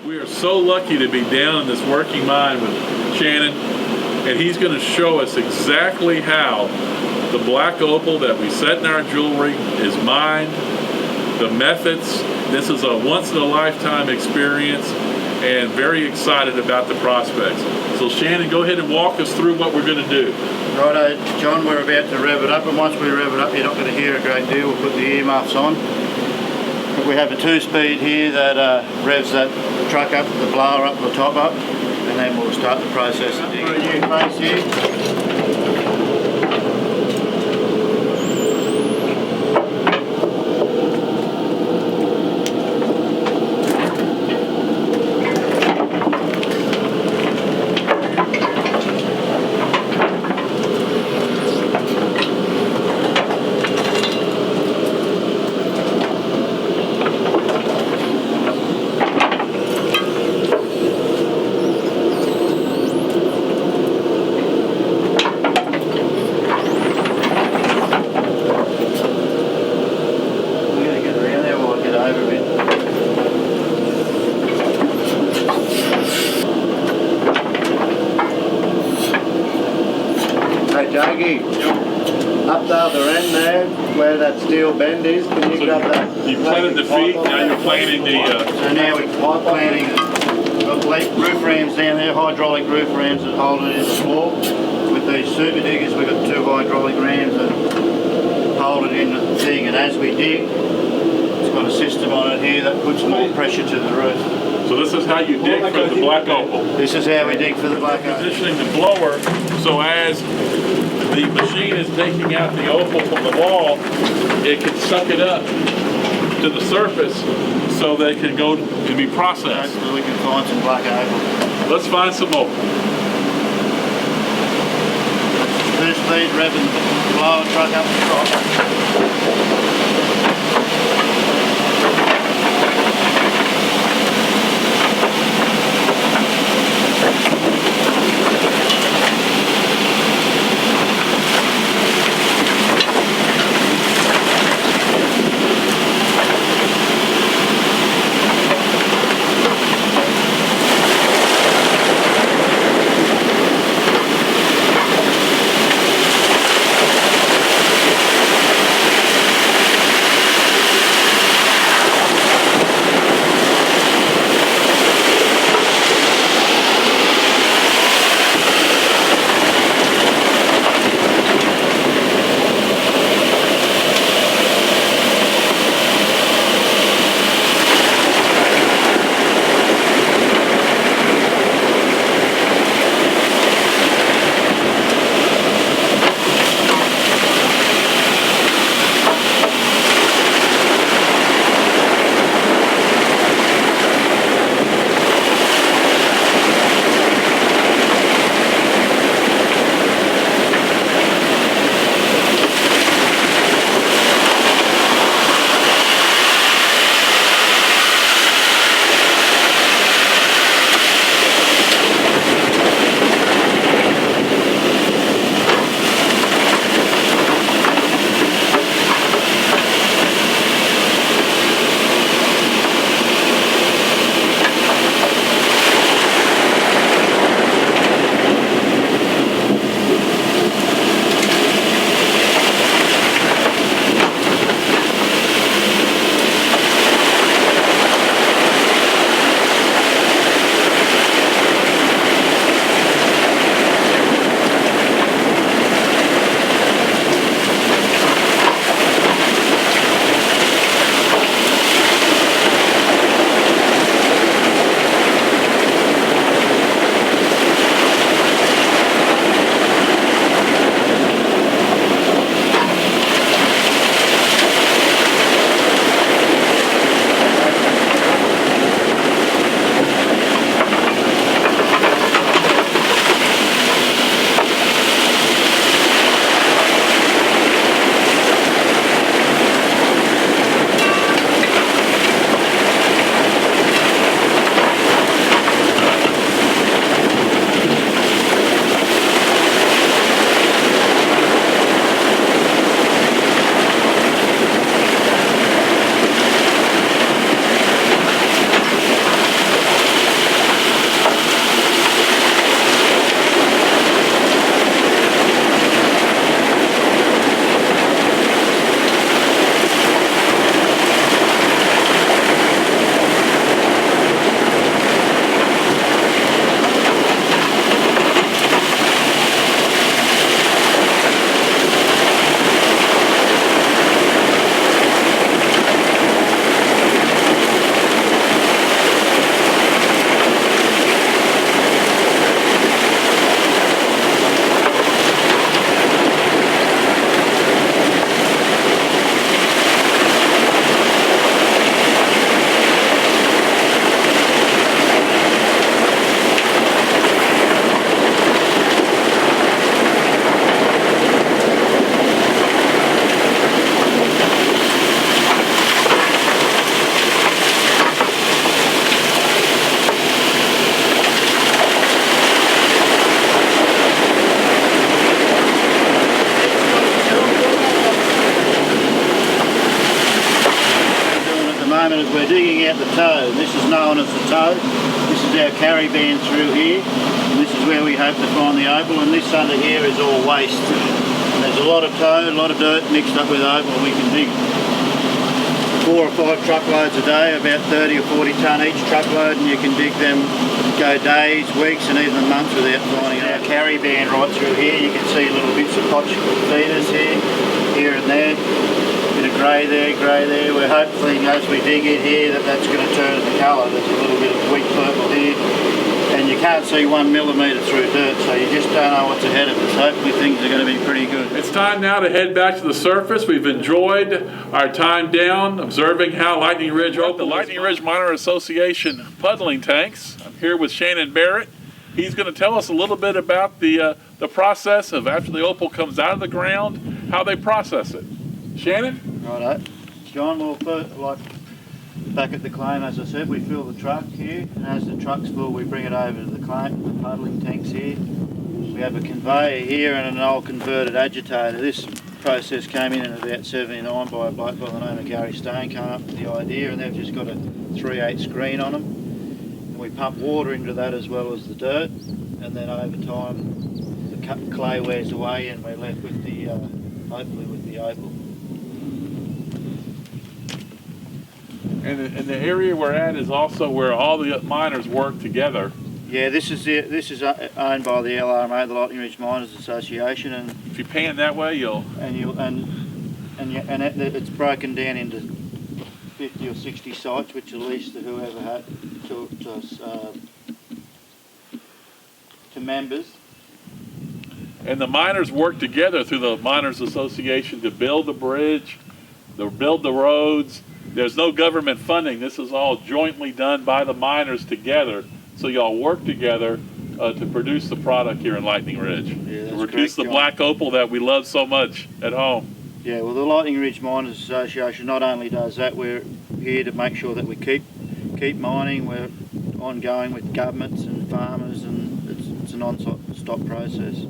We are so lucky to be down in this working mine with Shannon, and he's going to show us exactly how the black opal that we set in our jewelry is mined, the methods. This is a once-in-a-lifetime experience, and very excited about the prospects. So Shannon, go ahead and walk us through what we're going to do. Righto, John, we're about to rev it up, and once we rev it up, you're not going to hear a great deal. We'll put the earmuffs on. We have a 2-speed here that revs that truck up, the blower up, the top up, and then we'll start the process. For a new face here. Up the other end there, where that steel bend is, can you grab that? You planted the feet, now you're planting the... So now we're planting roof rams down there, hydraulic roof rams that hold it in the floor. With these super diggers, we've got 2 hydraulic rams that hold it in the thing, and as we dig, it's got a system on it here that puts more pressure to the roof. So this is how you dig for the black opal. This is how we dig for the black opal. Positioning the blower so as the machine is taking out the opal from the wall, it can suck it up to the surface so that it can go to be processed. So we can find some black opal. Let's find some opal. 2-speed revving the blower truck up the top. moment is we're digging out the toe. This is known as the toe. This is our carry band through here. And this is where we hope to find the opal, and this under here is all waste. And there's a lot of toe, a lot of dirt mixed up with opal. We can dig 4 or 5 truckloads a day, about 30 or 40 tonne each truckload, and you can dig them, go days, weeks and even months without finding our carry band right through here. You can see little bits of potch feeders here and there. Bit of grey there. We're hopefully, as we dig in here, that's going to turn the colour. There's a little bit of weak purple here, and you can't see 1 millimetre through dirt, so you just don't know what's ahead of us. Hopefully things are going to be pretty good. It's time now to head back to the surface. We've enjoyed our time down, observing how Lightning Ridge Opal, the Lightning Ridge Miner Association puddling tanks. I'm here with Shannon Barrett. He's going to tell us a little bit about the process of after the opal comes out of the ground, how they process it. Shannon? Righto. John, well, back at the claim, as I said, we fill the truck here, and as the truck's full, we bring it over to the claim, the puddling tanks here. We have a conveyor here and an old converted agitator. This process came in about 79 by a bloke by the name of Gary Stone, came up with the idea, and they've just got a 3/8 screen on them. And we pump water into that as well as the dirt, and then over time the clay wears away and we're left with the, hopefully with the opal. And the area we're at is also where all the miners work together. Yeah, this is owned by the LRMA, the Lightning Ridge Miners Association, and if you pan that way, it's broken down into 50 or 60 sites, which are leased to whoever had to members. And the miners work together through the Miners Association to build the bridge, to build the roads. There's no government funding. This is all jointly done by the miners together. So y'all work together to produce the product here in Lightning Ridge. Yeah, to produce the black opal that we love so much at home. Yeah, well, the Lightning Ridge Miners Association not only does that, we're here to make sure that we keep mining. We're ongoing with governments and farmers, and it's a non-stop process.